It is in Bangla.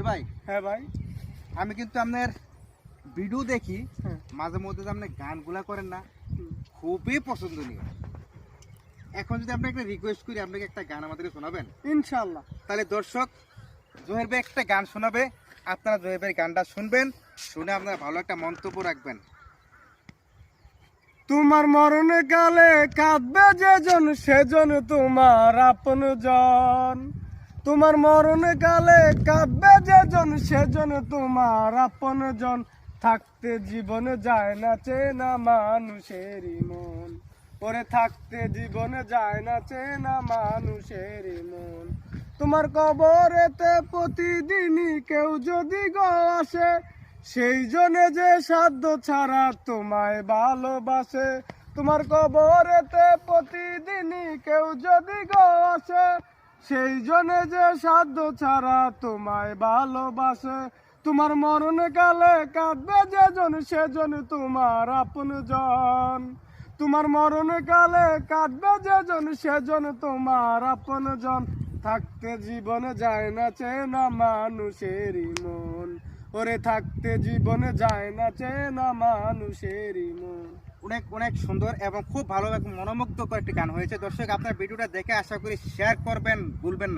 ভাই, হ্যাঁ ভাই। আমি কিন্তু আপনার ভিডিও দেখি, হ্যাঁ। মাঝে মধ্যে যে আপনি গানগুলা করেন না, হুম। খুবই পছন্দনীয়। এখন যদি আপনাকে একটা রিকোয়েস্ট করি, আপনাকে একটা গান আমাদেরকে শোনাবেন? ইনশাল্লাহ। তাহলে দর্শক, জহির ভাই একটা গান শোনাবে, আপনারা জহির ভাইয়ের গানটা শুনবেন, শুনে আপনারা ভালো একটা মন্তব্য রাখবেন। তোমার মরণে কালে কাঁদবে যেজন সেজন তোমার আপন জন। তোমার মরণে কালে কাঁদবে যেজন সেজন তোমার আপন জন। থাকতে জীবনে যায় না চেনা মানুষেরই মন। ওরে থাকতে জীবনে যায় না চেনা মানুষেরই মন। তোমার কবরেতে প্রতিদিনই কেউ যদি গো আসে, সেই জনে যে সাধ্য ছাড়া তোমায় ভালোবাসে। তোমার কবরেতে প্রতিদিনই কেউ যদি গো আসে, সেই জনে যে সাধ্য ছাড়া তোমায় ভালোবাসে। তোমার মরণে কালে কাঁদবে যেজন সেজন তোমার আপন জন। তোমার মরণে কালে কাঁদবে যেজন সেজন তোমার আপন জন। থাকতে জীবনে যায় না চেনা মানুষেরই মন। ওরে থাকতে জীবনে যায় না চেনা মানুষেরই মন। অনেক অনেক সুন্দর এবং খুব ভালো এবং মনোমুগ্ধকর একটি গান হয়েছে। দর্শক, আপনার ভিডিওটা দেখে আশা করি শেয়ার করবেন, ভুলবেন না।